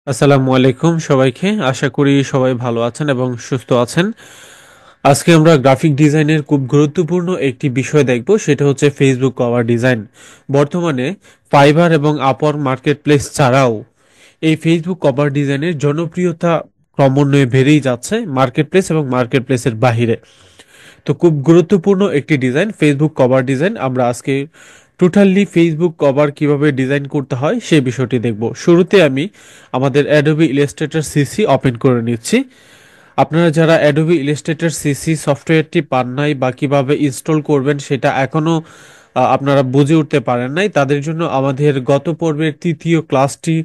আসসালামু আলাইকুম সবাইকে। আশা করি সবাই ভালো আছেন এবং সুস্থ আছেন। আজকে আমরা গ্রাফিক ডিজাইনের খুব গুরুত্বপূর্ণ একটি বিষয় দেখব, সেটা হচ্ছে ফেসবুক কভার ডিজাইন। বর্তমানে ফাইবার এবং আপওয়ার্ক মার্কেটপ্লেস ছাড়াও এই ফেসবুক কভার ডিজাইনের জনপ্রিয়তা ক্রমান্বয়ে বেড়েই যাচ্ছে মার্কেটপ্লেস এবং মার্কেটপ্লেসের বাহিরে। তো খুব গুরুত্বপূর্ণ একটি ডিজাইন ফেসবুক কভার ডিজাইন। আমরা আজকে টোটালি ফেসবুক কভার কিভাবে ডিজাইন করতে হয় সেই বিষয়টি দেখব। শুরুতে আমি আমাদের অ্যাডোবি ইলাস্ট্রেটর সিসি ওপেন করে নিচ্ছি। আপনারা যারা অ্যাডোবি ইলাস্ট্রেটর সিসি সফটওয়্যারটি পান নাই বা কিভাবে ইনস্টল করবেন সেটা এখনও আপনারা বুঝে উঠতে পারেন নাই, তাদের জন্য আমাদের গত পর্বের তৃতীয় ক্লাসটি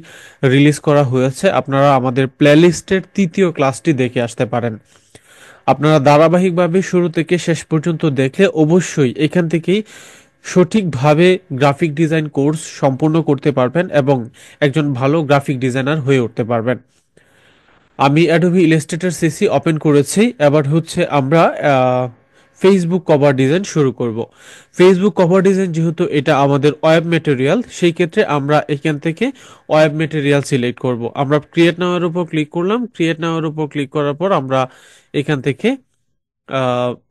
রিলিজ করা হয়েছে। আপনারা আমাদের প্লেলিস্টের তৃতীয় ক্লাসটি দেখে আসতে পারেন। আপনারা ধারাবাহিকভাবে শুরু থেকে শেষ পর্যন্ত দেখলে অবশ্যই এখান থেকেই সঠিকভাবে গ্রাফিক ডিজাইন কোর্স সম্পূর্ণ করতে পারবেন এবং একজন ভালো গ্রাফিক ডিজাইনার হয়ে উঠতে পারবেন। আমি অ্যাডোবি ইলাস্ট্রেটর সিসি ওপেন করেছি। এবার হচ্ছে আমরা ফেসবুক কভার ডিজাইন শুরু করব। ফেসবুক কভার ডিজাইন যেহেতু এটা আমাদের ওয়েব ম্যাটেরিয়াল, সেই ক্ষেত্রে আমরা এখান থেকে ওয়েব ম্যাটেরিয়াল সিলেক্ট করব। আমরা ক্রিয়েট নাওয়ার উপর ক্লিক করলাম। ক্রিয়েট নাওয়ার উপর ক্লিক করার পর আমরা এখান থেকে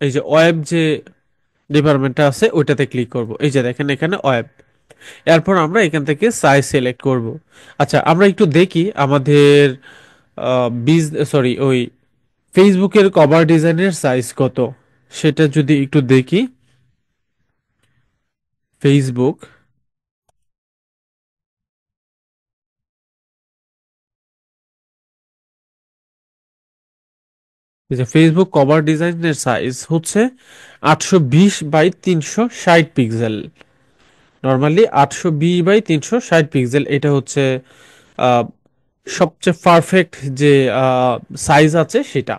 এই যে ওয়েব যে ডিপার্টমেন্টটা আছে ওইটাতে ক্লিক করব। এই যে দেখেন এখানে ওয়েব। এরপর আমরা এখান থেকে সাইজ সিলেক্ট করব। আচ্ছা, আমরা একটু দেখি আমাদের ওই ফেসবুকের কভার ডিজাইনের সাইজ কত সেটা যদি একটু দেখি। ফেসবুক এই যে ফেসবুক কভার ডিজাইনের সাইজ হচ্ছে 820 by 360 pixel. Normally 820 by 360 pixel এটা হচ্ছে আহ, সবচেয়ে পারফেক্ট যে সাইজ আছে সেটা।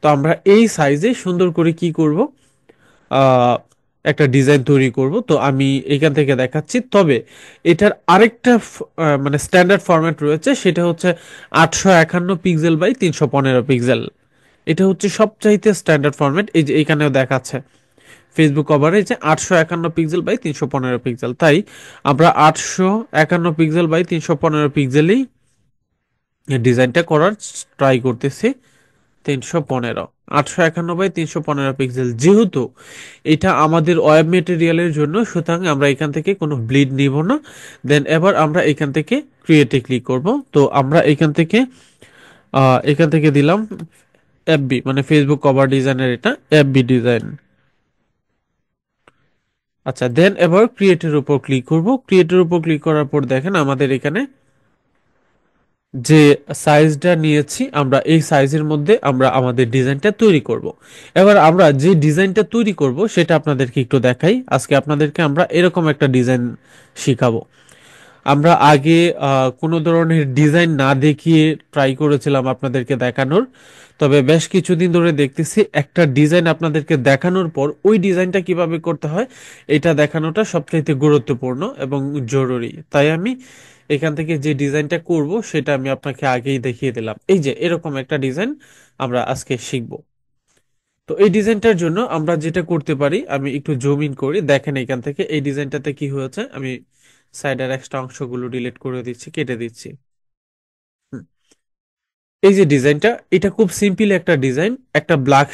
তো আমরা এই সাইজে সুন্দর করে কি করব, আহ, একটা ডিজাইন তৈরি করব। তো আমি এখান থেকে দেখাচ্ছি। তবে এটার আরেকটা মানে স্ট্যান্ডার্ড ফরম্যাট রয়েছে, সেটা হচ্ছে 851 পিক্সেল বাই 315 পিক্সেল। এটা হচ্ছে সবচাইতে স্ট্যান্ডার্ড ফরম্যাট। এই যে এখানেও দেখাচ্ছে ফেসবুক কভারে যে 851 পিক্সেল বাই 315 পিক্সেল। তাই আমরা 851 পিক্সেল বাই 315 পিক্সেলেই ডিজাইনটা করার ট্রাই করতেছি। 315, 851 বাই 315 পিক্সেল যেহেতু এটা আমাদের ওয়েব মেটেরিয়ালের জন্য, সুতরাং আমরা এখান থেকে কোনো ব্লিড নিব না। দেন এবার আমরা এখান থেকে ক্রিয়েটে ক্লিক করব। তো আমরা এখান থেকে দিলাম এফবি, মানে ফেসবুক কভার ডিজাইনের এটা এফবি ডিজাইন। আচ্ছা, দেন এবার ক্রিয়েটের উপর ক্লিক করব। ক্রিয়েটের উপর ক্লিক করার পর দেখেন আমাদের এখানে যে সাইজটা নিয়েছি, আমরা এই সাইজের মধ্যে আমরা আমাদের ডিজাইনটা তৈরি করব। এবার আমরা যে ডিজাইনটা তৈরি করব সেটা আপনাদেরকে একটু দেখাই। আজকে আপনাদেরকে আমরা এরকম একটা ডিজাইন শিখাবো। আমরা আগে কোনো ধরনের ডিজাইন না দেখিয়ে ট্রাই করেছিলাম আপনাদেরকে দেখানোর। তবে বেশ কিছুদিন ধরে দেখতেছি একটা ডিজাইন আপনাদেরকে দেখানোর পর ওই ডিজাইনটা কিভাবে করতে হয় এটা দেখানোটা সবচাইতে গুরুত্বপূর্ণ এবং জরুরি। তাই আমি এখান থেকে যে ডিজাইনটা করব সেটা আমি আপনাকে আগেই দেখিয়ে দিলাম। এই যে এরকম একটা ডিজাইন আমরা আজকে শিখব। তো এই ডিজাইনটার জন্য আমরা যেটা করতে পারি, আমি একটু জুম ইন করি। দেখেন এখান থেকে এই ডিজাইনটাতে কি হয়েছে, আমি সাইডের এক্সট্রা অংশগুলো ডিলিট করে দিচ্ছি, কেটে দিচ্ছি। হুম। এই যে ডিজাইনটা, এটা খুব সিম্পল একটা ডিজাইন। একটা ব্ল্যাক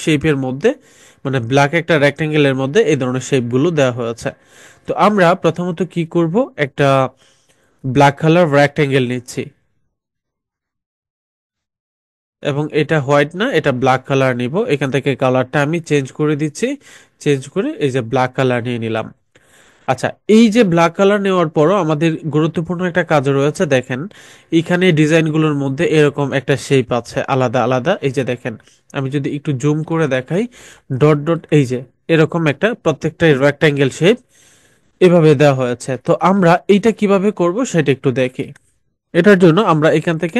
শেপের মধ্যে, মানে ব্ল্যাক একটা রেক্টেঙ্গেলের মধ্যে এই ধরনের শেপগুলো দেওয়া হয়েছে। তো আমরা প্রথমত কি করব, একটা ব্ল্যাক কালার রেক্টেঙ্গেল নিচ্ছি এবং এটা হোয়াইট না, এটা ব্ল্যাক কালার নিব। এখান থেকে কালারটা আমি চেঞ্জ করে দিচ্ছি। চেঞ্জ করে এই যে ব্ল্যাক কালার নিয়ে নিলাম। আচ্ছা, এই যে ব্ল্যাক কালার নেওয়ার পরও আমাদের গুরুত্বপূর্ণ একটা কাজ রয়েছে। দেখেন এখানে ডিজাইনগুলোর মধ্যে এরকম একটা শেপ আছে আলাদা আলাদা। এই যে দেখেন, আমি যদি একটু জুম করে দেখাই, ডট ডট, এই যে এরকম একটা প্রত্যেকটা রেক্ট্যাঙ্গেল শেপ এভাবে দেওয়া হয়েছে। তো আমরা এইটা কিভাবে করব সেটা একটু দেখি। এটার জন্য আমরা এখান থেকে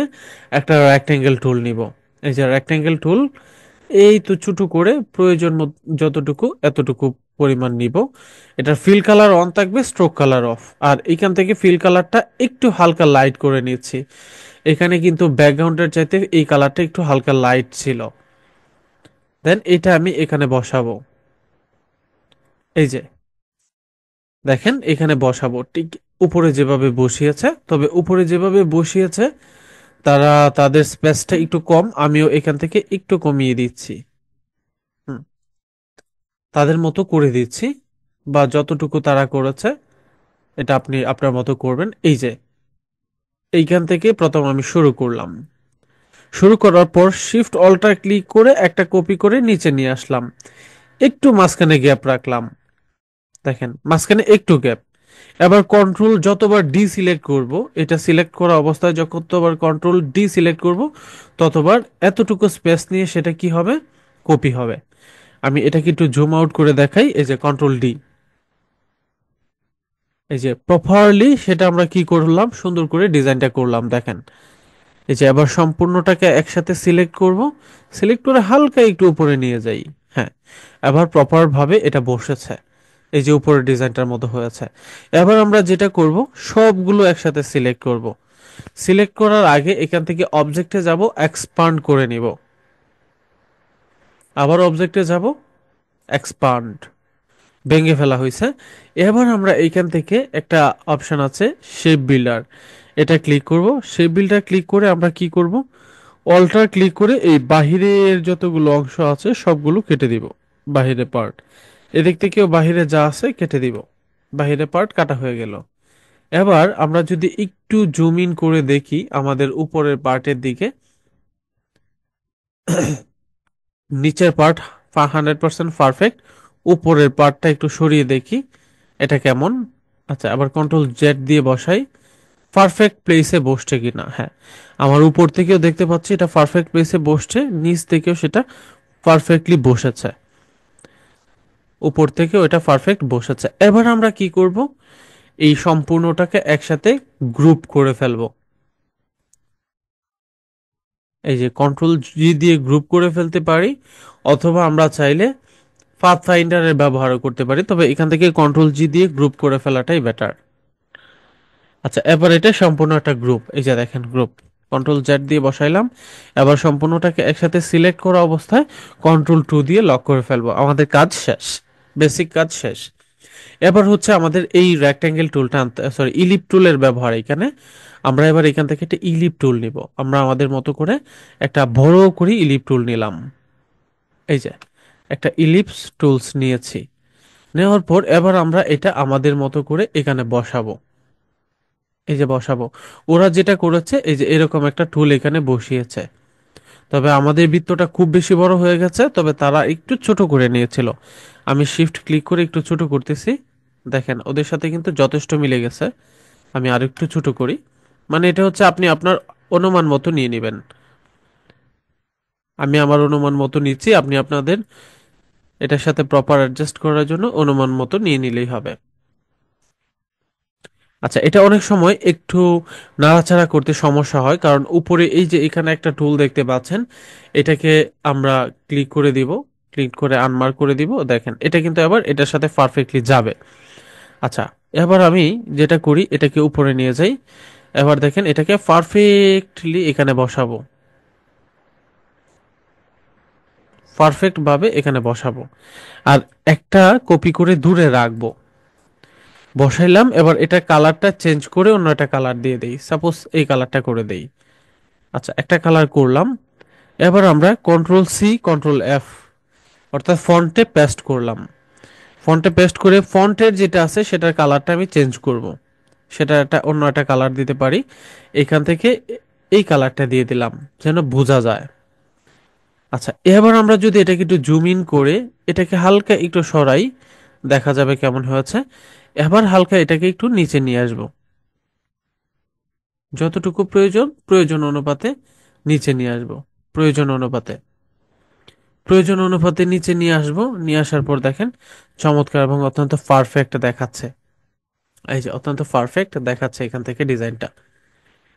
একটা রেক্ট্যাঙ্গেল টুল নিব। এই যে রেক্ট্যাঙ্গেল টুল, এই তো ছোট করে প্রয়োজন যতটুকু এতটুকু পরিমাণ নিব। এটার ফিল কালার অন থাকবে, স্ট্রোক কালার অফ। আর এখান থেকে ফিল কালারটা একটু হালকা লাইট করে নিচ্ছি। এখানে কিন্তু ব্যাকগ্রাউন্ডের চাইতে এই কালারটা একটু হালকা লাইট ছিল। দেন এটা আমি এখানে বসাবো। এই যে দেখেন এখানে বসাবো ঠিক উপরে যেভাবে বসিয়েছে। তবে উপরে যেভাবে বসিয়েছে তারা তাদের স্পেসটা একটু কম, আমিও এখান থেকে একটু কমিয়ে দিচ্ছি। হুম, তাদের মতো করে দিচ্ছি, বা যতটুকু তারা করেছে এটা আপনি আপনার মতো করবেন। এই যে এইখান থেকে প্রথম আমি শুরু করলাম, শুরু করার পর শিফট অল্টার ক্লিক করে একটা কপি করে নিচে নিয়ে আসলাম, একটু মাঝখানে গ্যাপ রাখলাম, দেখেন মাঝখানে একটু গ্যাপ। এবার কন্ট্রোল যতবার ডি সিলেক্ট করব, এটা সিলেক্ট করা অবস্থায় যতবার কন্ট্রোল ডি সিলেক্ট করব, ততবার এতটুকু স্পেস নিয়ে সেটা কি হবে, কপি হবে। আমি এটাকে একটু জুম আউট করে দেখাই, এই যে কন্ট্রোল ডি, এই যে প্রপারলি সেটা আমরা কি করলাম, সুন্দর করে ডিজাইনটা করলাম, দেখেন। এই যে আবার সম্পূর্ণটাকে একসাথে সিলেক্ট করব, সিলেক্ট করে হালকা একটু উপরে নিয়ে যাই। হ্যাঁ, এবার প্রপার ভাবে এটা বসেছে, এই যে উপরের ডিজাইনটার মতো হয়েছে। এবার আমরা যেটা করব, সবগুলো একসাথে সিলেক্ট করব। সিলেক্ট করার আগে এখান থেকে অবজেক্টে যাব, এক্সপান্ড করে নিব, আবার অবজেক্টে যাব, এক্সপান্ড, ভেঙে ফেলা হয়েছে। এবার আমরা এইখান থেকে একটা অপশন আছে শেপ বিল্ডার, এটা ক্লিক করব। শেপ বিল্ডার ক্লিক করে আমরা কি করব, অল্টার ক্লিক করে এই বাহিরের যতগুলো অংশ আছে সবগুলো কেটে দিব, বাহিরের পার্ট, এদিক থেকেও বাহিরে যা আছে কেটে দিব, বাহিরের পার্ট কাটা হয়ে গেল। এবার আমরা যদি একটু জুম ইন করে দেখি আমাদের উপরের পার্টের দিকে, নিচের পার্ট 100% পারফেক্ট, উপরের পার্টটা একটু সরিয়ে দেখি এটা কেমন। আচ্ছা, আবার কন্ট্রোল জেড দিয়ে বসাই, পারফেক্ট প্লেসে বসছে কিনা। হ্যাঁ, আমার উপর থেকেও দেখতে পাচ্ছি এটা পারফেক্ট প্লেসে বসছে, নিচ থেকেও সেটা পারফেক্টলি বসেছে, উপর থেকেও এটা পারফেক্ট বসেছে। এবার আমরা কি করব, এই সম্পূর্ণটাকে একসাথে গ্রুপ করে ফেলবো। এই যে কন্ট্রোল জি দিয়ে গ্রুপ করে ফেলতে পারি, অথবা আমরা চাইলে পাথ ফাইন্ডারের ব্যবহারও করতে পারি, তবে এখান থেকে কন্ট্রোল জি দিয়ে গ্রুপ করে ফেলাটাই বেটার। আচ্ছা, এবার এটা সম্পূর্ণ একটা গ্রুপ, এই যে দেখেন গ্রুপ, কন্ট্রোল জেড দিয়ে বসাইলাম। এবার সম্পূর্ণটাকে একসাথে সিলেক্ট করা অবস্থায় কন্ট্রোল টু দিয়ে লক করে ফেলবো, আমাদের কাজ শেষ, বেসিক কাজ শেষ। এবার হচ্ছে আমাদের এই রেক্ট্যাঙ্গেল টুলটা আনতে, সরি ইলিপ টুলের ব্যবহার এখানে। আমরা এবার এখান থেকে একটা ইলিপ টুল নিব, আমরা আমাদের মতো করে একটা বড় করে ইলিপ টুল নিলাম। এই যে একটা ইলিপস টুলস নিয়েছি, নেওয়ার পর এবার আমরা এটা আমাদের মতো করে এখানে বসাবো, এই যে বসাবো। ওরা যেটা করেছে এই যে এরকম একটা টুল এখানে বসিয়েছে, তবে আমাদের বৃত্তটা খুব বেশি বড় হয়ে গেছে, তবে তারা একটু ছোট করে নিয়েছিল। আমি শিফট ক্লিক করে একটু ছোট করতেছি, দেখেন ওদের সাথে কিন্তু যথেষ্ট মিলে গেছে। আমি আরেকটু ছোট করি, মানে এটা হচ্ছে আপনি আপনার অনুমান মতো নিয়ে নেবেন। আমি আমার অনুমান মতো নিচ্ছি, আপনি আপনাদের এটার সাথে প্রপার অ্যাডজাস্ট করার জন্য অনুমান মতো নিয়ে নিলেই হবে। আচ্ছা, এটা অনেক সময় একটু নাড়াচাড়া করতে সমস্যা হয়, কারণ উপরে এই যে এখানে একটা টুল দেখতে পাচ্ছেন, এটাকে আমরা ক্লিক করে দিব, ক্লিক করে আনমার্ক করে দিব, দেখেন এটা কিন্তু আবার এটার সাথে পারফেক্টলি যাবে। আচ্ছা, এবার আমি যেটা করি এটাকে উপরে নিয়ে যাই, এবার দেখেন এটাকে পারফেক্টলি এখানে বসাবো, পারফেক্ট ভাবে এখানে বসাবো। আর একটা কপি করে দূরে রাখবো, বসাইলাম। এবার এটা কালারটা চেঞ্জ করে অন্য একটা কালার দিয়ে দেই, সাপোজ এই কালারটা করে দেই। আচ্ছা, একটা কালার করলাম। এবার আমরা কন্ট্রোল সি কন্ট্রোল এফ, অর্থাৎ ফন্টে পেস্ট করলাম। ফন্টে পেস্ট করে ফন্টের যেটা আছে সেটার কালারটা আমি চেঞ্জ করব, সেটা একটা অন্য একটা কালার দিতে পারি। এখান থেকে এই কালারটা দিয়ে দিলাম, যেন বোঝা যায়। আচ্ছা, এবার আমরা যদি এটাকে একটু জুম ইন করে এটাকে হালকা একটু সরাই, দেখা যাবে কেমন হয়েছে। এবার হালকা এটাকে একটু নিচে নিয়ে আসব, যতটুকু প্রয়োজন প্রয়োজন অনুপাতে নিচে নিয়ে আসব, প্রয়োজন অনুপাতে, প্রয়োজন অনুপাতে নিচে নিয়ে আসব। নিয়ে আসার পর দেখেন চমৎকার এবং অত্যন্ত পারফেক্ট দেখাচ্ছে, এই যে অত্যন্ত পারফেক্ট দেখাচ্ছে এখান থেকে ডিজাইনটা।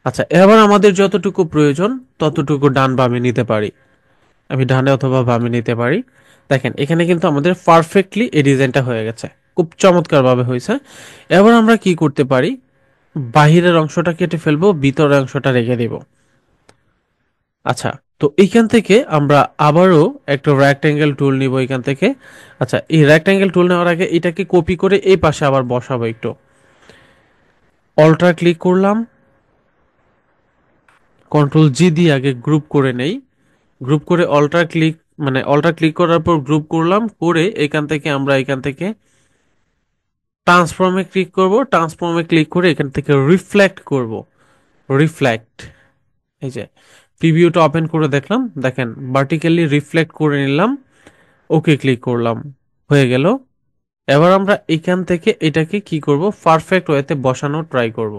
আচ্ছা, এবার আমাদের যতটুকু প্রয়োজন ততটুকু ডান বামে নিতে পারি, আমি ডানে অথবা বামে নিতে পারি। দেখেন এখানে কিন্তু আমাদের পারফেক্টলি এই ডিজাইনটা হয়ে গেছে, খুব চমৎকার ভাবে হয়েছে। এবার আমরা কি করতে পারি, বাহিরের অংশটা কেটে ফেলবো, ভিতরের অংশটা রেখে দিব। আচ্ছা, তো এইখান থেকে আমরা আবারও একটা রেক্ট্যাঙ্গেল টুল নিব এখান থেকে। আচ্ছা, এই রেক্ট্যাঙ্গেল টুল নেওয়ার আগে এটাকে কপি করে এই পাশে আবার বসাবো, একটু অল্টার ক্লিক করলাম, কন্ট্রোল জি দিয়ে আগে গ্রুপ করে নেই। গ্রুপ করে অল্টার ক্লিক, মানে অল্টার ক্লিক করার পর গ্রুপ করলাম, করে এখান থেকে আমরা এখান থেকে ট্রান্সফর্মে ক্লিক করব। ট্রান্সফর্মে ক্লিক করে এখান থেকে রিফ্লেক্ট করব। রিফ্লেক্ট, এই যে প্রিভিউটা ওপেন করে দেখলাম, দেখেন ভার্টিক্যালি রিফ্লেক্ট করে নিলাম। ওকে ক্লিক করলাম, হয়ে গেল। এবার আমরা এখান থেকে এটাকে কি করব, পারফেক্ট ওয়েতে বসানো ট্রাই করব।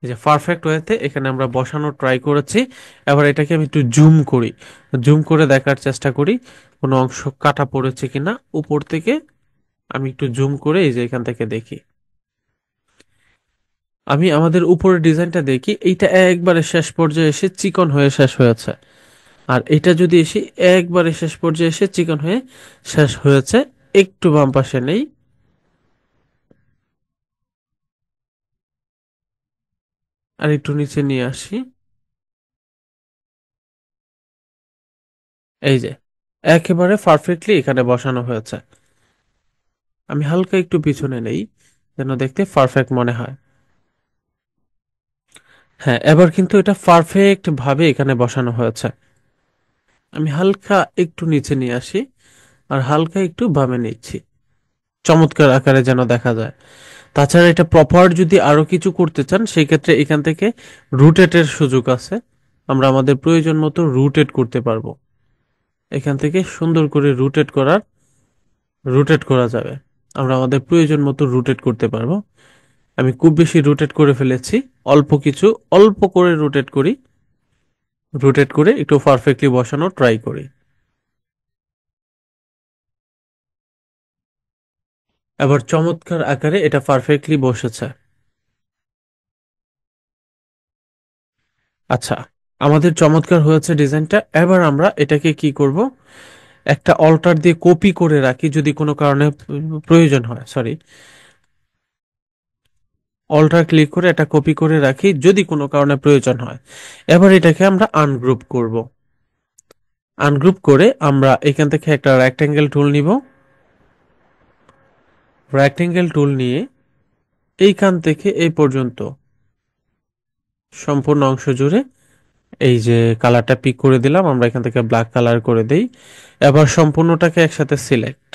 এই যে পারফেক্ট ওয়েতে এখানে আমরা বসানো ট্রাই করেছি। এবার এটাকে আমি একটু জুম করি, জুম করে দেখার চেষ্টা করি কোনো অংশ কাটা পড়েছে কিনা উপর থেকে। আমি একটু জুম করে এই যে এখান থেকে দেখি, আমি আমাদের উপরের ডিজাইনটা দেখি, এইটা একবারে শেষ পর্যায়ে এসে চিকন হয়ে শেষ হয়েছে। আর এটা যদি এসে একবারে শেষ পর্যায়ে এসে চিকন হয়ে শেষ হয়েছে। একটু বাম পাশে নেই, আর একটু নিচে নিয়ে আসি। এই যে একেবারে পারফেক্টলি এখানে বসানো হয়েছে। আমি হালকা একটু পিছনে নেই যেন দেখতে পারফেক্ট মনে হয়। হ্যাঁ, এবার কিন্তু এটা পারফেক্ট ভাবে এখানে বসানো হয়েছে। আমি হালকা একটু নিচে নিয়ে আসি, আর হালকা একটু বামে নিচ্ছি, চমৎকার আকারে যেন দেখা যায়। তাছাড়া এটা প্রপার যদি আরো কিছু করতে চান সেই ক্ষেত্রে এখান থেকে রুটেটের সুযোগ আছে। আমরা আমাদের প্রয়োজন মতো রুটেট করতে পারবো। এখান থেকে সুন্দর করে রুটেট করা যাবে। আমরা আমাদের প্রয়োজন মতো রুটেট করতে পারবো। আমি খুব বেশি রোটেট করে ফেলেছি, অল্প কিছু, অল্প করে রোটেট করি। রোটেট করে একটু পারফেক্টলি বসানো ট্রাই করি। এবার চমৎকার আকারে এটা পারফেক্টলি বসেছে। আচ্ছা, আমাদের চমৎকার হয়েছে ডিজাইনটা। এবার আমরা এটাকে কি করব, একটা অল্টার দিয়ে কপি করে রাখি যদি কোনো কারণে প্রয়োজন হয়। সরি, অল্টার ক্লিক করে এটা কপি করে রাখি যদি কোনো কারণে প্রয়োজন হয়। এবার এটাকে আমরা আনগ্রুপ করব। আনগ্রুপ করে আমরা এখান থেকে একটা রেক্ট্যাঙ্গেল টুল নিব। রেক্ট্যাঙ্গেল টুল নিয়ে এইখান থেকে এই পর্যন্ত সম্পূর্ণ অংশ জুড়ে এই যে কালারটা পিক করে দিলাম, আমরা এখান থেকে ব্ল্যাক কালার করে দেই। এবার সম্পূর্ণটাকে একসাথে সিলেক্ট।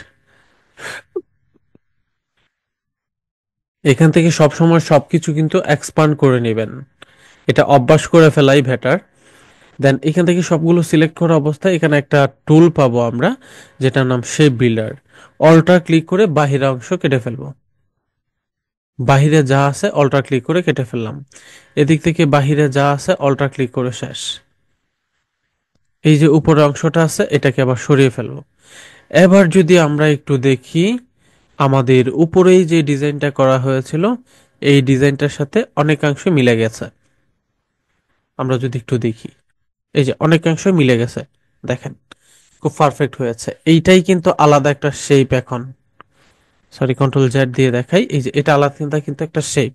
এখান থেকে সবসময় সবকিছু কিন্তু এক্সপান্ড করে নেবেন, এটা অভ্যাস করে ফেলাই বেটার। দেন এখান থেকে সবগুলো সিলেক্ট করা অবস্থায় এখানে একটা টুল পাবো আমরা, যেটার নাম শেপ বিল্ডার। অল্টার ক্লিক করে বাহিরা অংশ কেটে ফেলবো। বাহিরে যা আছে অল্টার ক্লিক করে কেটে ফেললাম। এদিক থেকে বাহিরে যা আছে অল্টার ক্লিক করে শেষ। এই যে উপরের অংশটা আছে এটাকে আবার সরিয়ে ফেলবো। এবার যদি আমরা একটু দেখি, আমাদের উপরেই যে ডিজাইনটা করা হয়েছিল এই ডিজাইনটার সাথে অনেকাংশ মিলে গেছে। আমরা যদি একটু দেখি, এই যে অনেকাংশ মিলে গেছে, দেখেন খুব পারফেক্ট হয়েছে। এইটাই কিন্তু আলাদা একটা শেপ এখন। সরি, কন্ট্রোল জেড দিয়ে দেখাই, এই যে এটা আলাদা কিন্তু একটা শেপ।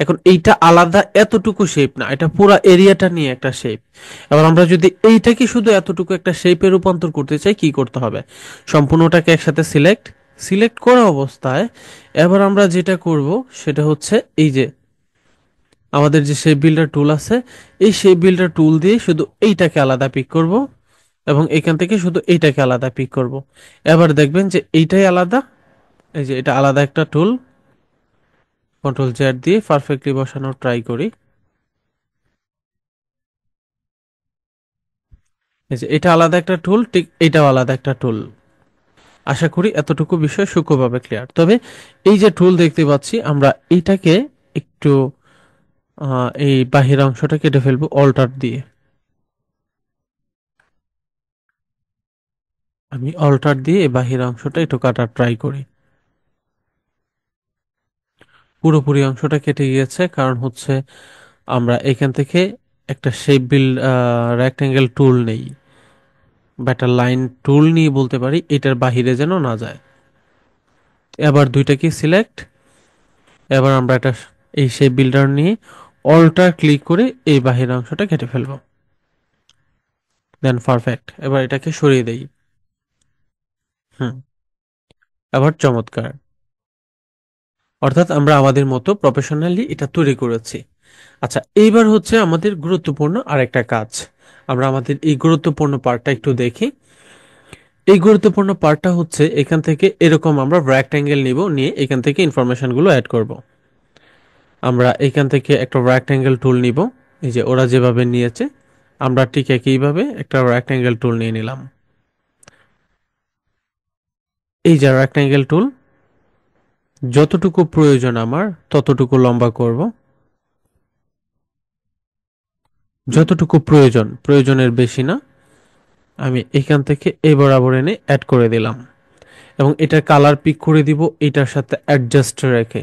এখন এইটা আলাদা এতটুকু শেপ না, এটা পুরো এরিয়াটা নিয়ে একটা শেপ। এবার আমরা যদি এইটাকে শুধু এতটুকু একটা শেপে রূপান্তর করতে চাই কি করতে হবে, সম্পূর্ণটাকে একসাথে সিলেক্ট, সিলেক্ট করা অবস্থায় এবার আমরা যেটা করব সেটা হচ্ছে এই যে আমাদের যে শেপ বিল্ডার টুল আছে, এই শেপ বিল্ডার টুল দিয়ে শুধু এইটাকে আলাদা পিক করব, এবং এখান থেকে শুধু এইটাকে আলাদা পিক করব। এবার দেখবেন যে এইটাই আলাদা। এই যে এটা আলাদা একটা টুল, কন্ট্রোল জেড দিয়ে পারফেক্টলি বসানোর ট্রাই করি। এই যে এটা আলাদা একটা টুল, ঠিক এটাও আলাদা একটা টুল। আশা করি এতটুকু বিষয় সূক্ষ্মভাবে ক্লিয়ার। তবে এই যে টুল দেখতে পাচ্ছি, আমরা এইটাকে একটু এই বাহির অংশটা কেটে ফেলবো অল্টার দিয়ে। আমি অল্টার দিয়ে এই বাহির অংশটা একটু কাটার ট্রাই করি। পুরোপুরি অংশটা কেটে গিয়েছে, কারণ হচ্ছে আমরা এখান থেকে একটা শেপ বিল রেক্টেঙ্গেল টুল নেই বা একটা লাইন টুল নিয়ে বলতে পারি, এটার বাহিরে যেন না যায়। এবার দুইটাকে সিলেক্ট। এবার আমরা একটা এই শেপ বিল্ডার নিয়ে অল্টার ক্লিক করে এই বাহির অংশটা কেটে ফেলবো। দেন পারফেক্ট। এবার এটাকে সরিয়ে দেই। হুম, আবার চমৎকার। অর্থাৎ আমরা আমাদের মতো প্রফেশনালি এটা তৈরি করেছি। আচ্ছা, এইবার হচ্ছে আমাদের গুরুত্বপূর্ণ আরেকটা কাজ। আমরা আমাদের এই গুরুত্বপূর্ণ পার্টটা একটু দেখি। এই গুরুত্বপূর্ণ পার্টটা হচ্ছে এখান থেকে এরকম আমরা রেক্ট্যাঙ্গেল নিব, নিয়ে এখান থেকে ইনফরমেশনগুলো অ্যাড করব। আমরা এখান থেকে একটা রেক্ট্যাঙ্গেল টুল নিব, এই যে ওরা যেভাবে নিয়েছে আমরা ঠিক একইভাবে একটা রেক্ট্যাঙ্গেল টুল নিয়ে নিলাম। এই যে রেক্ট্যাঙ্গেল টুল, যতটুকু প্রয়োজন আমার ততটুকু লম্বা করব, যতটুকু প্রয়োজন, প্রয়োজনের বেশি না। আমি এখান থেকে এই বরাবর এনে অ্যাড করে দিলাম এবং এটার কালার পিক করে দিব এটার সাথে অ্যাডজাস্ট রেখে।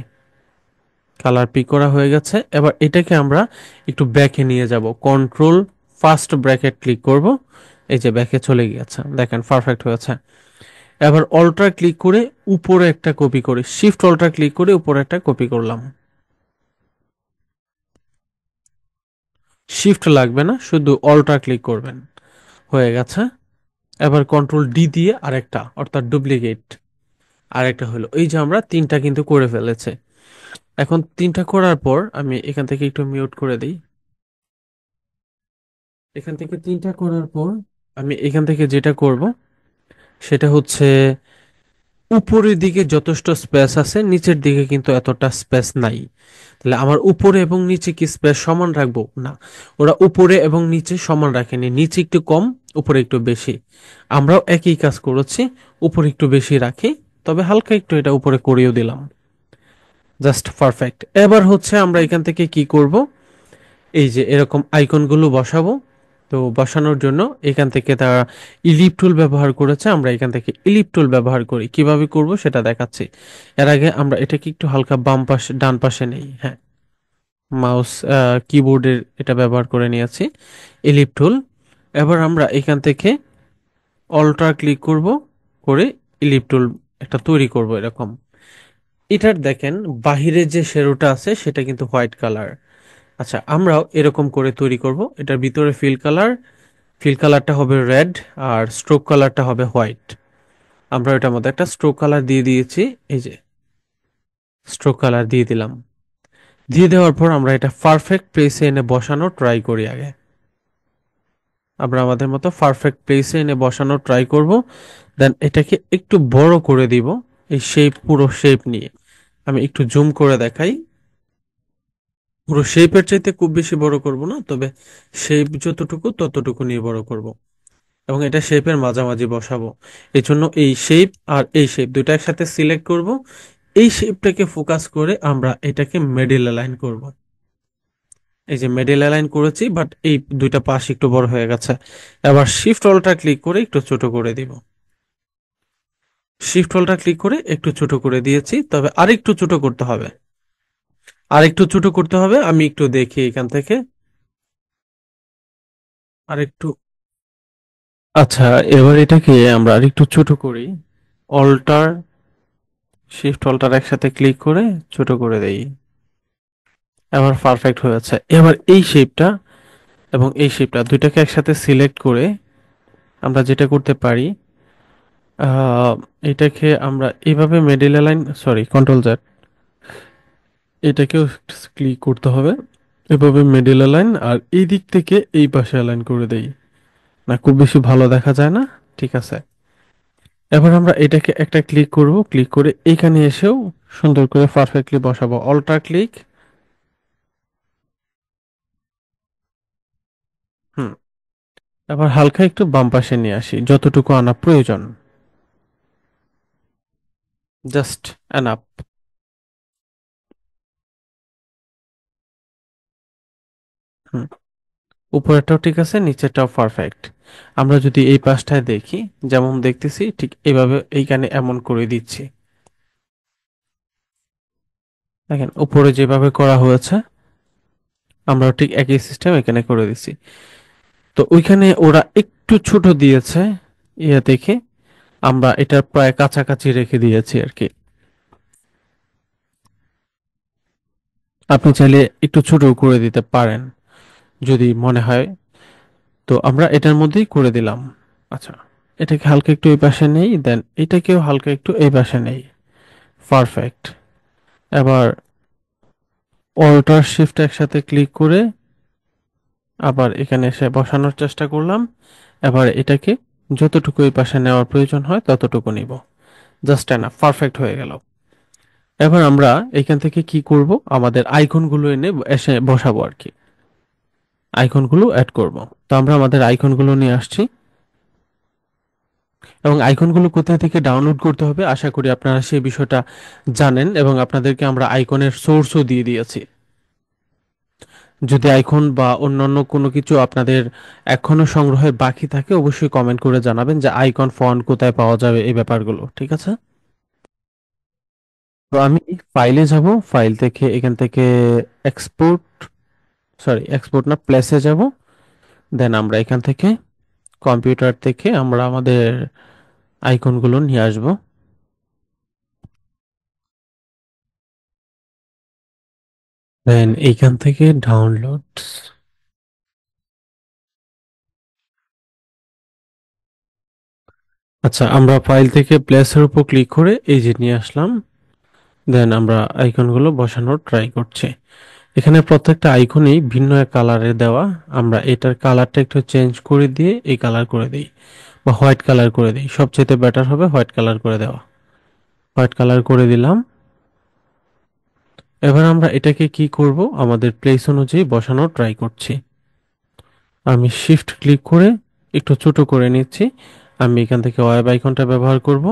কালার পিক করা হয়ে গেছে। এবার এটাকে আমরা একটু ব্যাকে নিয়ে যাব, কন্ট্রোল ফার্স্ট ব্র্যাকেট ক্লিক করব। এই যে ব্যাকে চলে গিয়েছে, দেখেন পারফেক্ট হয়েছে। এবার অল্ট্রা ক্লিক করে উপরে একটা কপি করে, শিফট অল্ট্রা ক্লিক করে উপরে একটা কপি করলাম। শিফট লাগবে না, শুধু অল্ট্রা ক্লিক করবেন, হয়ে গেছে। এবার কন্ট্রোল ডি দিয়ে আরেকটা, অর্থাৎ ডুপ্লিকেট আরেকটা হলো। এই যে আমরা তিনটা কিন্তু করে ফেলেছে। এখন তিনটা করার পর আমি এখান থেকে একটু মিউট করে দিই। এখান থেকে তিনটা করার পর আমি এখান থেকে যেটা করব সেটা হচ্ছে, উপরের দিকে যথেষ্ট স্পেস আছে, নিচের দিকে কিন্তু এতটা স্পেস নাই। তাহলে আমার উপরে এবং নিচে কি স্পেস সমান রাখবো? না, ওরা উপরে এবং নিচে সমান রাখেনি, নিচে একটু কম, উপরে একটু বেশি। আমরাও একই কাজ করেছি, উপরে একটু বেশি রাখি, তবে হালকা একটু এটা উপরে করিয়েও দিলাম। Just perfect. এবার হচ্ছে আমরা এখান থেকে কি করব, এই যে এরকম আইকনগুলো বসাবো। তো বসানোর জন্য এখান থেকে তারা ইলিপ টুল ব্যবহার করেছে, আমরা এখান থেকে ইলিপ টুল ব্যবহার করি। কিভাবে করব সেটা দেখাচ্ছি। এর আগে আমরা এটাকে একটু হালকা বাম পাশে, ডান পাশে নেই, হ্যাঁ, মাউস কিবোর্ডের এটা ব্যবহার করে নিয়েছি, ইলিপ টুল। এবার আমরা এখান থেকে অল্ট্রা ক্লিক করব, করে ইলিপ টুল একটা তৈরি করব এরকম। এটার দেখেন বাহিরে যে শেরোটা আছে সেটা কিন্তু হোয়াইট কালার। আচ্ছা, আমরাও এরকম করে তৈরি করব। এটার ভিতরে ফিল কালার, ফিল কালারটা হবে রেড, আর স্ট্রোক কালারটা হবে হোয়াইট। আমরা এটার মধ্যে একটা স্ট্রোক কালার দিয়ে দিয়েছি, এই যে স্ট্রোক কালার দিয়ে দিলাম। দিয়ে দেওয়ার পর আমরা এটা পারফেক্ট প্লেসে এনে বসানো ট্রাই করি আগে। আমরা আমাদের মতো পারফেক্ট প্লেসে এনে বসানো ট্রাই করব। দেন এটাকে একটু বড় করে দিব, এই শেপ, পুরো শেপ নিয়ে। আমি একটু জুম করে দেখাই। পুরো শেপের চাইতে খুব বেশি বড় করব না, তবে শেপ যতটুকু ততটুকু নিয়ে বড় করব এবং এটা শেপের মাঝামাঝি বসাবো। এই জন্য এই শেপ আর এই শেপ দুটো একসাথে সিলেক্ট করব। এই শেপটাকে ফোকাস করে আমরা এটাকে মিডল অ্যালাইন করব। এই যে মিডল অ্যালাইন করেছি, বাট এই দুইটা পাশ একটু বড় হয়ে গেছে। এবার শিফট অল্টা ক্লিক করে একটু ছোট করে দিব। শিফট অল্টা ক্লিক করে একটু ছোট করে দিয়েছি, তবে আরেকটু ছোট করতে হবে, আরেকটু ছোট করতে হবে। আমি একটু দেখি এখান থেকে আরেকটু। আচ্ছা, এবার এটাকে আমরা আরেকটু ছোট করি। অল্টার, শিফট অল্টার একসাথে ক্লিক করে ছোট করে দেই। এবার পারফেক্ট হয়েছে। এবার এই শেপটা এবং এই শেপটা দুইটাকে একসাথে সিলেক্ট করে আমরা যেটা করতে পারি, আহ, এটাকে আমরা এইভাবে middle align, sorry control Z, এটাকেও ক্লিক করতে হবে। এভাবে মিডল অ্যালাইন, আর এই দিক থেকে এই পাশে অ্যালাইন করে দেই। না, খুব বেশি ভালো দেখা যায় না, ঠিক আছে। এবার আমরা এটাকে একটা ক্লিক করব, ক্লিক করে এখানে এসেও সুন্দর করে পারফেক্টলি বসাবো। অল্টার ক্লিক, হুম। এবার হালকা একটু বাম পাশে নিয়ে আসি, যতটুকু আনা প্রয়োজন, জাস্ট এনাফ। হুম, উপরেরটাও ঠিক আছে, নিচেরটাও পারফেক্ট। আমরা যদি এই পাশটায় দেখি, যেমন দেখতেছি ঠিক এইভাবে এইখানে এমন করে দিচ্ছি। দেখেন উপরে যেভাবে করা হয়েছে আমরা ঠিক একই সিস্টেম এখানে করে দিচ্ছি। তো ওইখানে ওরা একটু ছোট দিয়েছে, ইয়ে দেখে আমরা এটা প্রায় কাছাকাছি রেখে দিয়েছি আর কি। আপনি চাইলে একটু ছোট করে দিতে পারেন যদি মনে হয়। তো আমরা এটার মধ্যেই করে দিলাম। আচ্ছা, এটাকে হালকা একটু এই পাশে নেই, দেন এটাকেও হালকা একটু এই পাশে নেই, পারফেক্ট। এবার অল্টার শিফট একসাথে ক্লিক করে আবার এখানে এসে বসানোর চেষ্টা করলাম। এবার এটাকে যতটুকু এই পাশে নেওয়ার প্রয়োজন হয় ততটুকু নিব। জাস্ট এনাফ, পারফেক্ট হয়ে গেল। এবার আমরা এখান থেকে কি করব, আমাদের আইকনগুলো এনে এসে বসাবো আর কি, আইকনগুলো অ্যাড করব। তো আমরা আমাদের আইকনগুলো নিয়ে আসছি, এবং আইকনগুলো কোথা থেকে ডাউনলোড করতে হবে আশা করি আপনারা সেই বিষয়টা জানেন, এবং আপনাদেরকে আমরা আইকনের সোর্সও দিয়ে দিয়েছি। যদি আইকন বা অন্যান্য কোনো কিছু আপনাদের এখনো সংগ্রহের বাকি থাকে অবশ্যই কমেন্ট করে জানাবেন যে আইকন ফন্ট কোথায় পাওয়া যাবে, এই ব্যাপারগুলো, ঠিক আছে? তো আমি ফাইলে যাব, ফাইল থেকে এখান থেকে এক্সপোর্ট, সরি এক্সপোর্ট না, প্লেসে যাব। দেন আমরা এখান থেকে কম্পিউটার থেকে আমরা আমাদের আইকনগুলো নিয়ে আসব। দেন এইখান থেকে ডাউনলোড, আচ্ছা আমরা ফাইল থেকে প্লেসের উপর ক্লিক করে এই যে নিয়ে আসলাম। দেন আমরা আইকনগুলো বসানোর ট্রাই করছি। এখানে প্রত্যেকটা আইকনই ভিন্ন এক কালারে দেওয়া। আমরা এটার কালারটা একটু চেঞ্জ করে দিয়ে এই কালার করে দিই, বা হোয়াইট কালার করে দিই, সবচেয়ে বেটার হবে হোয়াইট কালার করে দেওয়া। হোয়াইট কালার করে দিলাম। এবার আমরা এটাকে কি করব, আমাদের প্লেস অনুযায়ী বসানোর ট্রাই করছি। আমি শিফট ক্লিক করে একটু ছোট করে নিচ্ছি। আমি এখান থেকে ওয়েব আইকনটা ব্যবহার করব।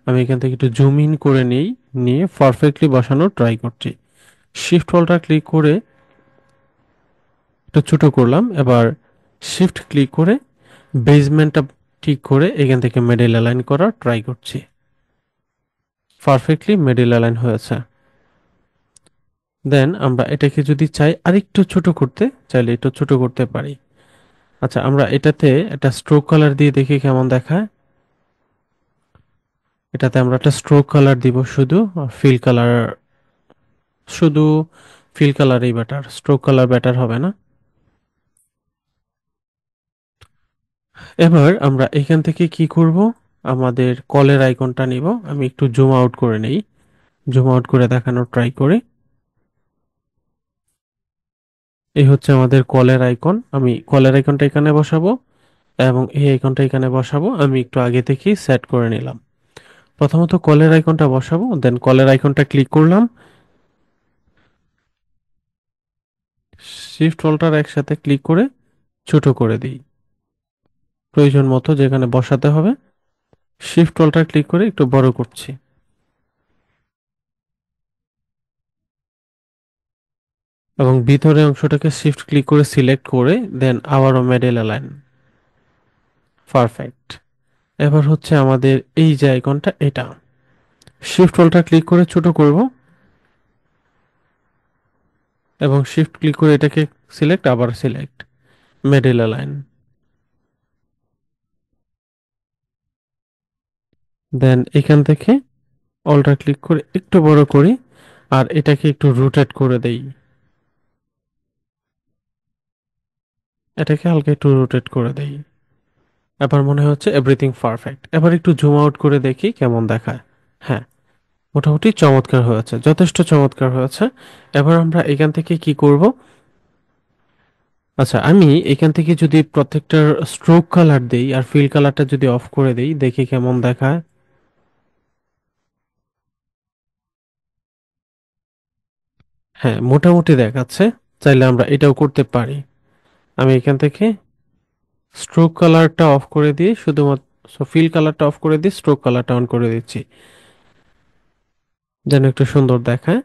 আমি এখান থেকে একটু জুম ইন করে নিই, নিয়ে পারফেক্টলি বসানোর ট্রাই করছি। শিফট অল্টার ক্লিক করে একটু ছোট করলাম। এবার শিফট ক্লিক করে বেসমেন্টটা ঠিক করে এখান থেকে মিডল অ্যালাইন করার ট্রাই করছি। পারফেক্টলি মিডল অ্যালাইন হয়েছে। দেন আমরা এটাকে যদি চাই আরেকটু ছোট করতে, চাইলে একটু ছোট করতে পারি। আচ্ছা আমরা এটাতে একটা স্ট্রোক কালার দিয়ে দেখি কেমন দেখায়। এটাতে আমরা একটা স্ট্রোক কালার দিব, শুধু ফিল কালার, শুধু ফিল কালারই বেটার, স্ট্রোক কালার বেটার হবে না। এবার আমরা এখান থেকে কি করব, আমাদের কলের আইকনটা নিব। আমি একটু জুম আউট করে নেই, জুম আউট করে দেখানোর ট্রাই করি। এই হচ্ছে আমাদের কলের আইকন। আমি কলের আইকনটা এখানে বসাবো এবং এই আইকনটা এখানে বসাবো। আমি একটু আগে থেকেই সেট করে নিলাম। প্রথমত কলের আইকনটা বসাবো, দেন কলের আইকনটা ক্লিক করলাম। শিফট অল্টার একসাথে ক্লিক করে ছোট করে দিই, প্রয়োজন মতো যেখানে বসাতে হবে। শিফট অল্টার ক্লিক করে একটু বড় করছি, এবং ভিতরের অংশটাকে শিফট ক্লিক করে সিলেক্ট করে দেন আবারও মিডল অ্যালাইন। পারফেক্ট। এবার হচ্ছে আমাদের এই যে আইকনটা, এটা শিফট অল্টার ক্লিক করে ছোট করব, এবং শিফট ক্লিক করে এটাকে সিলেক্ট, আবার সিলেক্ট, মিডল অ্যালাইন। দেন এখান থেকে অল্টার ক্লিক করে একটু বড় করি, আর এটাকে একটু রোটেট করে দেই, এটাকে হালকা একটু রোটেট করে দেই। এবার মনে হচ্ছে এভরিথিং পারফেক্ট। এবার একটু জুম আউট করে দেখি কেমন দেখায়। হ্যাঁ, মোটামুটি চমৎকার হয়েছে, যথেষ্ট চমৎকার হয়েছে। এবার আমরা এখান থেকে কি করব, আচ্ছা আমি এখান থেকে যদি প্রত্যেকটার স্ট্রোক কালার দেই আর ফিল কালারটা যদি অফ করে দেই, দেখি কেমন দেখায়। হ্যাঁ, মোটামুটি দেখাচ্ছে। চাইলে আমরা এটাও করতে পারি। আমি এখান থেকে স্ট্রোক কালারটা অফ করে দিয়ে শুধুমাত্র ফিল কালারটা অফ করে দিয়ে স্ট্রোক কালারটা অন করে দিচ্ছি, যেন একটু সুন্দর দেখায়,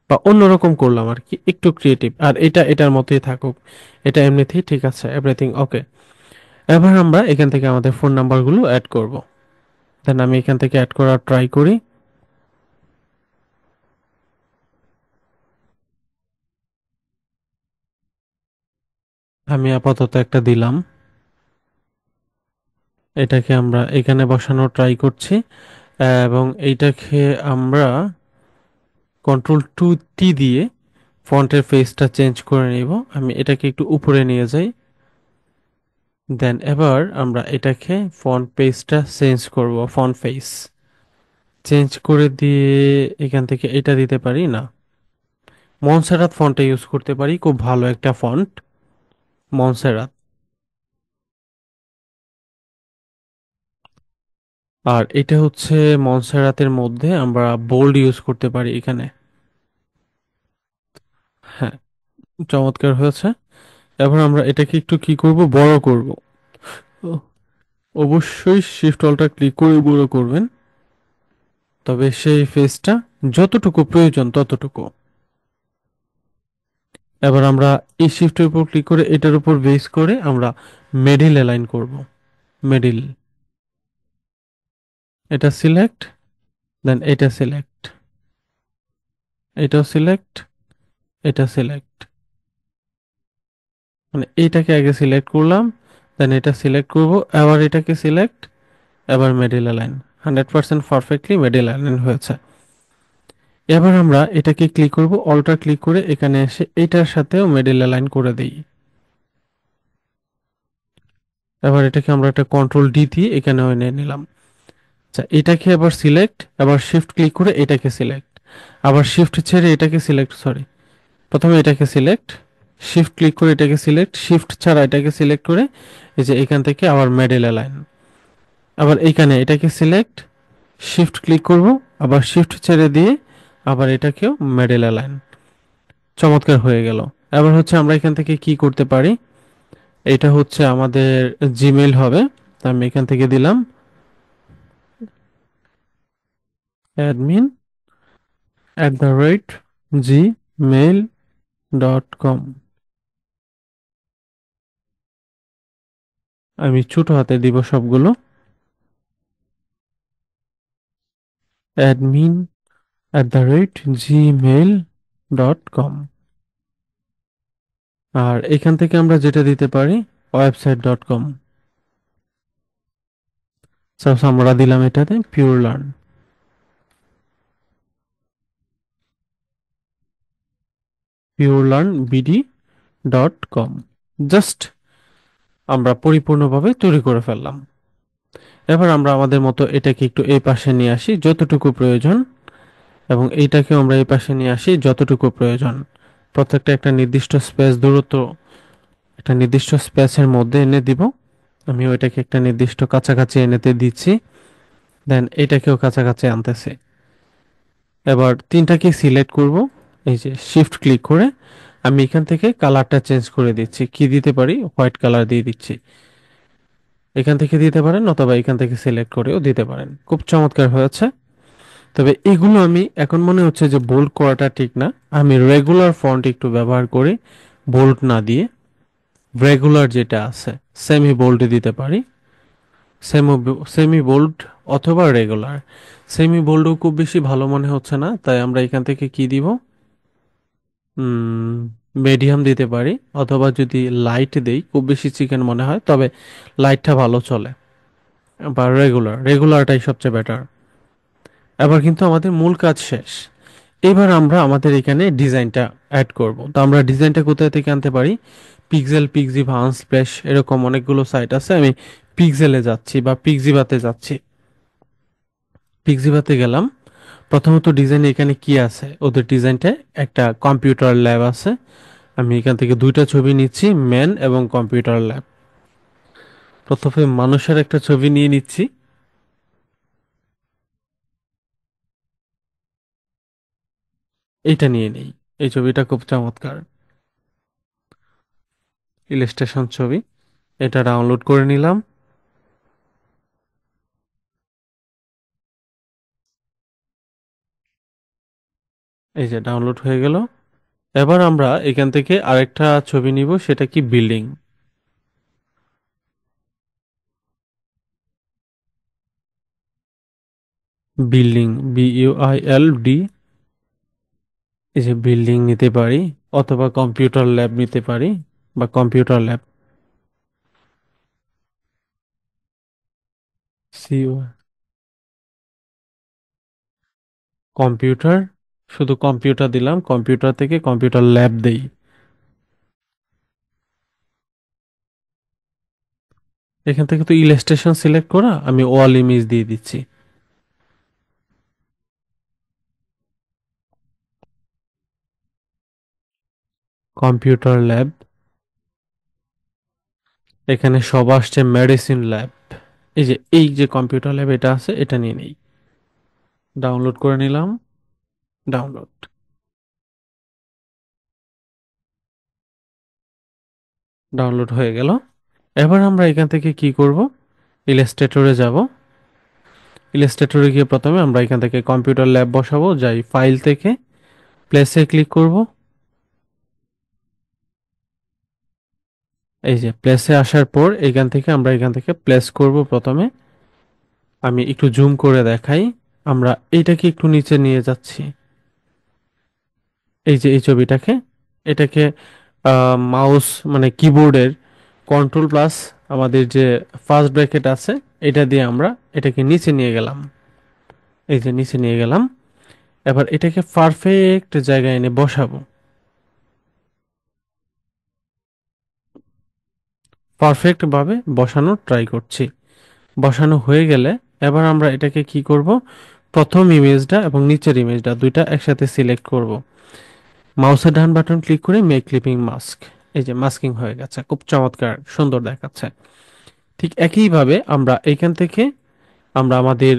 বা অন্যরকম করলাম আর কি, একটু ক্রিয়েটিভ। আর এটা এটার মতোই থাকুক, এটা এমনিতেই ঠিক আছে, এভরিথিং ওকে। এবার আমরা এখান থেকে আমাদের ফোন নাম্বারগুলো অ্যাড করব। দেন আমি এখান থেকে অ্যাড করার ট্রাই করি। আমি আপাতত একটা দিলাম, এটাকে আমরা এখানে বসানোর ট্রাই করছি, এবং এইটাকে আমরা কন্ট্রোল 2T দিয়ে ফন্টের ফেসটা চেঞ্জ করে নিব। আমি এটাকে একটু উপরে নিয়ে যাই। দেন এবার আমরা এটাকে ফন্ট পেজটা চেঞ্জ করব, ফন্ট ফেস চেঞ্জ করে দিয়ে এখান থেকে এটা দিতে পারি না, মনসেরাত ফন্টটা ইউজ করতে পারি, খুব ভালো একটা ফন্ট, মনসেরাত। আর এটা হচ্ছে মনসেরাতের মধ্যে আমরা বোল্ড ইউজ করতে পারি এখানে। হ্যাঁ, চমৎকার হয়েছে। এবার আমরা এটাকে একটু কি করব, বড় করব। তো অবশ্যই শিফট অল্টার ক্লিক করে বড় করবেন, তবে সেই ফেসটা যতটুকু প্রয়োজন ততটুকু। এবার আমরা এই শিফটের উপর ক্লিক করে এটার উপর বেস করে আমরা মিডল অ্যালাইন করব। মিডল, এটা সিলেক্ট, দেন এটা সিলেক্ট, এটাও সিলেক্ট, এটা সিলেক্ট। মানে এইটাকে আগে সিলেক্ট করলাম, দেন এটা সিলেক্ট করব, আবার এটাকে সিলেক্ট, এবার middle align. 100% perfectly middle align হয়েছে। এবার আমরা এটাকে ক্লিক করব, অল্টার ক্লিক করে এখানে এসে এটার সাথেও মিডল অ্যালাইন করে দিই। এবার এটাকে আমরা একটা কন্ট্রোল ডি দিয়ে এখানে এনে নিলাম। আচ্ছা, এটাকে আবার সিলেক্ট, আবার শিফট ক্লিক করে এটাকে সিলেক্ট, আবার শিফট ছেড়ে এটাকে সিলেক্ট, সরি, প্রথমে এটাকে সিলেক্ট, শিফট ক্লিক করে এটাকে সিলেক্ট, শিফট ছাড়া এটাকে সিলেক্ট করে এই যে এখান থেকে আবার মিডল অ্যালাইন। আবার এইখানে এটাকে সিলেক্ট, শিফট ক্লিক করব, আবার শিফট ছেড়ে দিয়ে আবার এটাকেও মিডল অ্যালাইন। চমৎকার হয়ে গেল। এবার হচ্ছে আমরা এখান থেকে কি করতে পারি, এটা হচ্ছে আমাদের জিমেইল হবে। তা আমি এখান থেকে দিলাম অ্যাডমিন @gmail.com। আমি ছোট হাতে দিব সবগুলো, admin@gmail.com। আর এখান থেকে আমরা যেটা দিতে পারি website.com। সাপোজ আমরা দিলাম এটাতে purelearnbd.com। জাস্ট আমরা পরিপূর্ণভাবে তৈরি করে ফেললাম। এবার আমরা আমাদের মতো এটাকে একটু এই পাশে নিয়ে আসি যতটুকু প্রয়োজন, এবং এইটাকেও আমরা এই পাশে নিয়ে আসি যতটুকু প্রয়োজন। প্রত্যেকটা একটা নির্দিষ্ট স্পেস দূরত্ব, একটা নির্দিষ্ট স্পেসের মধ্যে এনে দিব। আমি ওইটাকে একটা নির্দিষ্ট কাছাকাছি এনেতে দিচ্ছি, দেন এটাকেও কাছাকাছি আনতেছি। এবার তিনটাকে সিলেক্ট করব, এই যে শিফট ক্লিক করে আমি এখান থেকে কালারটা চেঞ্জ করে দিচ্ছি। কি দিতে পারি, হোয়াইট কালার দিয়ে দিচ্ছি। এখান থেকে দিতে পারেন অথবা এখান থেকে সিলেক্ট করেও দিতে পারেন। খুব চমৎকার হয়েছে। তবে এগুলো আমি এখন মনে হচ্ছে যে বোল্ড করাটা ঠিক না, আমি রেগুলার ফন্ট একটু ব্যবহার করি, বোল্ড না দিয়ে। রেগুলার যেটা আছে সেমি বোল্ডে দিতে পারি, সেমি বোল্ড অথবা রেগুলার। সেমি বোল্ডও খুব বেশি ভালো মনে হচ্ছে না, তাই আমরা এখান থেকে কি দিব, মিডিয়াম দিতে পারি, অথবা যদি লাইট দেই খুব বেশি চিকেন মনে হয়, তবে লাইটটা ভালো চলে। বা রেগুলারটাই সবচেয়ে বেটার। এবার কিন্তু আমাদের মূল কাজ শেষ। এবার আমরা আমাদের এখানে ডিজাইনটা অ্যাড করব। তো আমরা ডিজাইনটা কোথায় থেকে আনতে পারি, পিক্সেল, পিক্সিভা, আনস্প্ল্যাশ, এরকম অনেকগুলো সাইট আছে। আমি পিক্সেলে যাচ্ছি বা পিক্সিভাতে যাচ্ছি। পিক্সিভাতে গেলাম। প্রথমত ডিজাইন এখানে কি আছে, ওদের ডিজাইনটায় একটা কম্পিউটার ল্যাব আছে। আমি এখান থেকে দুইটা ছবি নিচ্ছি, ম্যান এবং কম্পিউটার ল্যাব। প্রথমে মানুষের একটা ছবি নিয়ে নিচ্ছি, এইটা নিয়ে নেই। এই ছবিটা খুব চমৎকার, ইলাস্ট্রেশন ছবি। এটা ডাউনলোড করে নিলাম। এই যে ডাউনলোড হয়ে গেল। এবার আমরা এখান থেকে আরেকটা ছবি নিব, সেটা কি, বিল্ডিং। Building, BUILD। এই যে বিল্ডিং নিতে পারি, অথবা কম্পিউটার ল্যাব নিতে পারি, বা কম্পিউটার ল্যাব, সিও, কম্পিউটার। শুধু কম্পিউটার দিলাম, কম্পিউটার থেকে কম্পিউটার ল্যাব দেই। এখান থেকে তো ইলাস্ট্রেশন সিলেক্ট করা, আমি ওয়াল ইমেজ দিয়ে দিচ্ছি। কম্পিউটার ল্যাব, এখানে সব আসছে মেডিসিন ল্যাব। এই যে কম্পিউটার ল্যাব এটা আছে, এটা নিয়ে নেই। ডাউনলোড করে নিলাম। ডাউনলোড। ডাউনলোড হয়ে গেল। এবার আমরা এখান থেকে কি করব, ইলাস্ট্রেটরে যাব। ইলাস্ট্রেটরে গিয়ে প্রথমে আমরা এখান থেকে কম্পিউটার ল্যাব বসাবো, যাই ফাইল থেকে প্লেসে ক্লিক করব। এই যে প্লেসে আসার পর এখান থেকে প্লেস করব প্রথমে। আমি একটু জুম করে দেখাই। আমরা এইটাকে একটু নিচে নিয়ে যাচ্ছি, এই যে এই ছবিটাকে। এটাকে মাউস মানে কিবোর্ডের কন্ট্রোল প্লাস আমাদের যে ফার্স্ট ব্র্যাকেট আছে এটা দিয়ে আমরা এটাকে নিচে নিয়ে গেলাম। এই যে নিচে নিয়ে গেলাম। এবার এটাকে পারফেক্ট জায়গায় এনে বসাবো। পারফেক্ট ভাবে বসানোর ট্রাই করছি। বসানো হয়ে গেলে এবার আমরা এটাকে কি করব, প্রথম ইমেজটা এবং নিচের ইমেজটা দুইটা একসাথে সিলেক্ট করব। মাউসের ডান বাটন ক্লিক করে মেক ক্লিপিং মাস্ক। এই যে মাস্কিং হয়ে গেছে, খুব চমৎকার সুন্দর দেখাচ্ছে। ঠিক একইভাবে আমরা এইখান থেকে আমরা আমাদের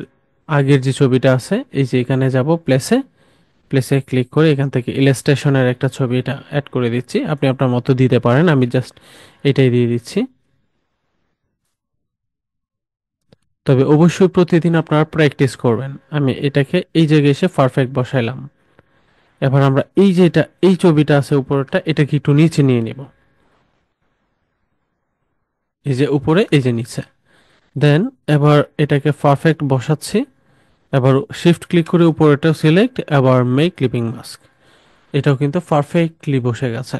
আগের যে ছবিটা আছে এই যে এখানে যাব প্লেসে। প্লেসে ক্লিক করে এখান থেকে ইলাস্ট্রেশনের একটা ছবি এটা অ্যাড করে দিচ্ছি। আপনি আপনার মতো দিতে পারেন, আমি জাস্ট এটাই দিয়ে দিচ্ছি। তবে অবশ্যই প্রতিদিন আপনারা প্র্যাকটিস করবেন। আমি এটাকে এই জায়গায় এসে পারফেক্ট বসাইলাম। এবার আমরা এই যে এটা এই ছবিটা আছে উপরটা, এটাকে একটু নিচে নিয়ে নিব। এই যে উপরে, এই যে নিচে। দেন এবার এটাকে পারফেক্ট বসাচ্ছি। এবার শিফট ক্লিক করে উপরেটাও সিলেক্ট, আবার মেক ক্লিপিং মাস্ক। এটাও কিন্তু পারফেক্টলি বসে গেছে।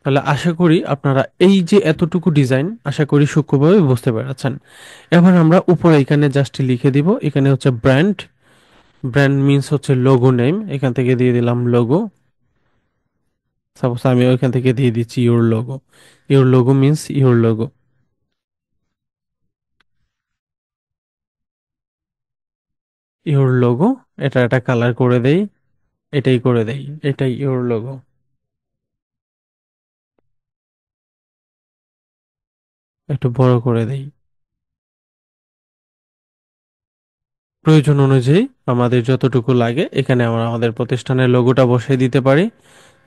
তাহলে আশা করি আপনারা এই যে এতটুকু ডিজাইন আশা করি সূক্ষ্মভাবে বুঝতে পেরেছেন। এবার আমরা উপরে এখানে জাস্ট লিখে দিব, এখানে হচ্ছে ব্র্যান্ড। ব্র্যান্ড মিন্স হচ্ছে লোগো নেম, এখান থেকে দিয়ে দিলাম লোগো। সাপোজ আমি ওইখান থেকে দিয়ে দিচ্ছি your logo. Your logo means your logo. Your logo, এটা একটা কালার করে দেই। এটাই করে দেই, এটাই ইউর লোগো। একটু বড় করে দেই। প্রয়োজন অনুযায়ী আমাদের যতটুকু লাগে এখানে আমরা আমাদের প্রতিষ্ঠানের লোগোটা বসিয়ে দিতে পারি।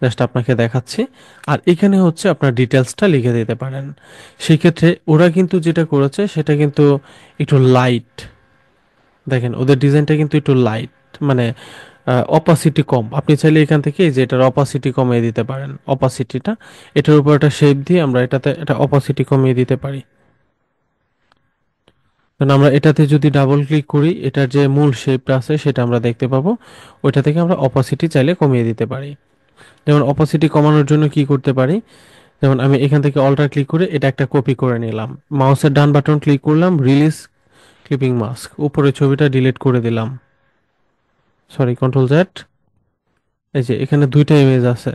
জাস্ট আপনাকে দেখাচ্ছি। আর এখানে হচ্ছে আপনার ডিটেলসটা লিখে দিতে পারেন। সেক্ষেত্রে ওরা কিন্তু যেটা করেছে সেটা কিন্তু একটু লাইট। দেখেন ওদের ডিজাইনটা কিন্তু একটু লাইট, মানে অপাসিটি কম। আপনি চাইলে এখান থেকে এই যে এটার অপাসিটি কমিয়ে দিতে পারেন, অপাসিটিটা। এটার উপর একটা শেপ দিয়ে আমরা এটাতে এটা অপাসিটি কমিয়ে দিতে পারি। কারণ আমরা এটাতে যদি ডাবল ক্লিক করি এটার যে মূল শেপটা আছে সেটা আমরা দেখতে পাবো। ওইটা থেকে আমরা অপাসিটি চাইলে কমিয়ে দিতে পারি। যেমন অপাসিটি কমানোর জন্য কি করতে পারি, যেমন আমি এখান থেকে অল্টার ক্লিক করে এটা একটা কপি করে নিলাম। মাউসের ডান বাটন ক্লিক করলাম, রিলিজ ক্লিপিং মাস্ক, উপরে ছবিটা ডিলিট করে দিলাম। Sorry, control Z. এই যে এখানে দুইটা ইমেজ আছে।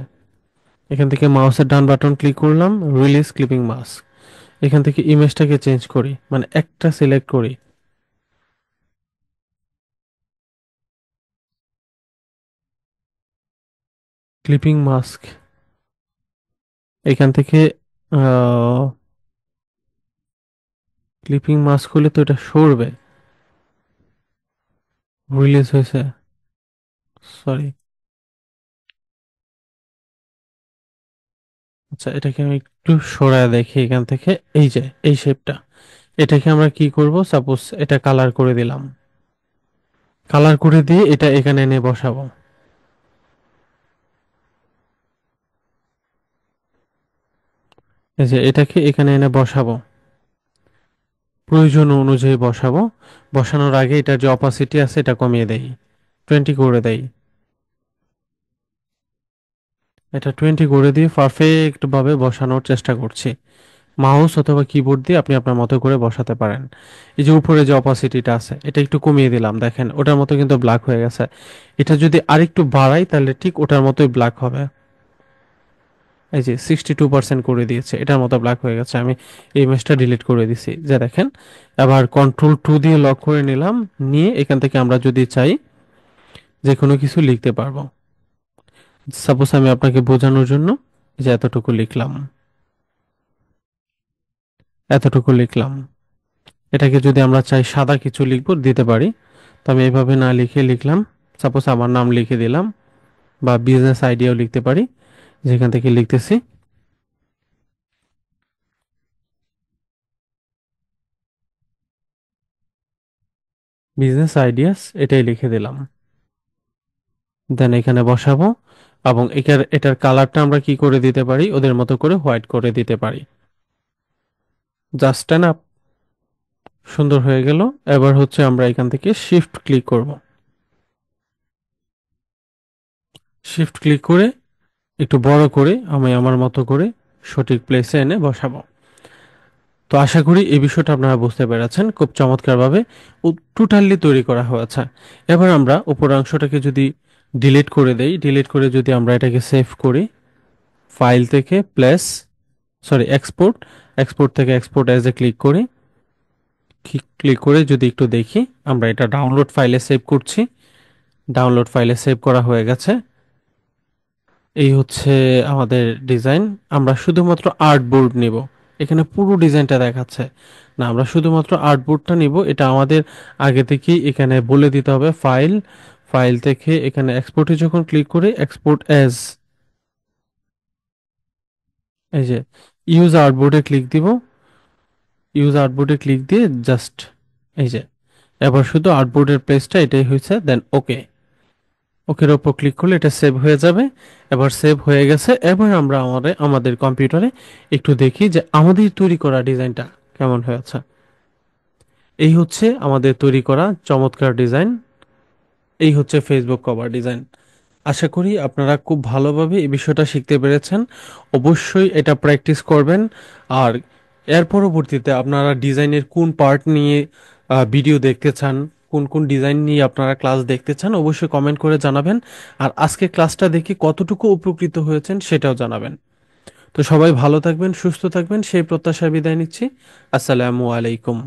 এখান থেকে মাউসের ডান বাটন ক্লিক করলাম, রিলিজ ক্লিপিং মাস্ক। এখান থেকে ইমেজটাকে চেঞ্জ করি, মানে একটা সিলেক্ট করি। ক্লিপিং মাস্ক এখান থেকে ক্লিপিং মাস্ক হলে তো এটা সরবে। রিলিজ হয়েছে, সরি। আচ্ছা, এটাকে আমি একটু সরায় দেখি এখান থেকে। এই যে এই শেপটা, এটাকে আমরা কি করব, সাপোজ এটা কালার করে দিলাম। কালার করে দিয়ে এটা এখানে এনে বসাবো। এই যে এটাকে এখানে এনে বসাবো, প্রয়োজন অনুযায়ী বসাবো। বসানোর আগে এটার যে অপাসিটি আছে এটা কমিয়ে দেই, 20 করে দেই। এটা 20 করে দিয়ে পারফেক্ট ভাবে বসানোর চেষ্টা করছি। মাউস অথবা কিবোর্ড দিয়ে আপনি আপনার মতো করে বসাতে পারেন। এই যে উপরে যে অপাসিটিটা আছে এটা একটু কমিয়ে দিলাম, দেখেন ওটার মতো কিন্তু ব্ল্যাক হয়ে গেছে। এটা যদি আরেকটু বাড়াই তাহলে ঠিক ওটার মতোই ব্ল্যাক হবে। এই যে 62% করে দিয়েছে, এটার মতো ব্ল্যাক হয়ে গেছে। আমি এই ইমেজটা ডিলিট করে দিছি, যে দেখেন। আবার কন্ট্রোল 2 দিয়ে লক করে নিলাম। নিয়ে এখান থেকে আমরা যদি চাই যে কোনো কিছু লিখতে পারবো। সাপোজ আমি আপনাকে বোঝানোর জন্য যে এতটুকু লিখলাম, এতটুকু লিখলাম। এটাকে যদি আমরা চাই সাদা কিছু লিখবো দিতে পারি। তো আমি এইভাবে না লিখে লিখলাম, সাপোজ আমার নাম লিখে দিলাম, বা বিজনেস আইডিয়াও লিখতে পারি, যেখান থেকে লিখতেছি বিজনেস আইডিয়াস, এটাই লিখে দিলাম। দেন এখানে বসাবো, এবং এটার কালারটা আমরা কি করে দিতে পারি, ওদের মতো করে হোয়াইট করে দিতে পারি। জাস্ট না, সুন্দর হয়ে গেল। এবার হচ্ছে আমরা এখান থেকে শিফট ক্লিক করব। শিফট ক্লিক করে একটু বড় করে আমি আমার মতো করে সঠিক প্লেসে এনে বসাবো। তো আশা করি এই বিষয়টা আপনারা বুঝতে পেরেছেন, খুব চমৎকারভাবে টোটালি তৈরি করা হয়েছে। এবার আমরা উপরের অংশটাকে যদি ডিলিট করে দেই, ডিলিট করে যদি আমরা এটাকে সেভ করি, ফাইল থেকে প্লেস, সরি এক্সপোর্ট, এক্সপোর্ট থেকে এক্সপোর্ট অ্যাজ এ ক্লিক করি, ক্লিক করে যদি একটু দেখি, আমরা এটা ডাউনলোড ফাইলে সেভ করছি। ডাউনলোড ফাইলে সেভ করা হয়ে গেছে। এই হচ্ছে আমাদের ডিজাইন। আমরা শুধুমাত্র আর্টবোর্ড নিব, এখানে পুরো ডিজাইনটা দেখাচ্ছে না, আমরা শুধুমাত্র আর্টবোর্ডটা নিব। এটা আমাদের আগে থেকেই এখানে বলে দিতে হবে। ফাইল, ফাইল থেকে এখানে এক্সপোর্টে যখন ক্লিক করি, এক্সপোর্ট অ্যাজ, এই যে ইউজ আর্টবোর্ডে ক্লিক দিব। ইউজ আর্টবোর্ডে ক্লিক দিয়ে জাস্ট এই যে, এবার শুধু আর্টবোর্ডের প্লেসটা এটাই হয়েছে। দেন ওকে, ওকের ওপর ক্লিক করলে এটা সেভ হয়ে যাবে। এবার সেভ হয়ে গেছে। এবার আমরা আমাদের কম্পিউটারে একটু দেখি যে আমাদের তৈরি করা ডিজাইনটা কেমন হয়েছে। এই হচ্ছে আমাদের তৈরি করা চমৎকার ডিজাইন। এই হচ্ছে ফেসবুক কভার ডিজাইন। আশা করি আপনারা খুব ভালোভাবে এই বিষয়টা শিখতে পেরেছেন। অবশ্যই এটা প্র্যাকটিস করবেন। আর এর পরবর্তীতে আপনারা ডিজাইনের কোন পার্ট নিয়ে ভিডিও দেখতে চান, কোন কোন ডিজাইন নিয়ে আপনারা ক্লাস দেখতে চান, অবশ্যই কমেন্ট করে জানাবেন। আর আজকে ক্লাসটা দেখে কতটুকু উপকৃত হয়েছেন সেটাও জানাবেন। তো সবাই ভালো থাকবেন, সুস্থ থাকবেন, সেই প্রত্যাশায় বিদায় নিচ্ছি। আসসালামু আলাইকুম।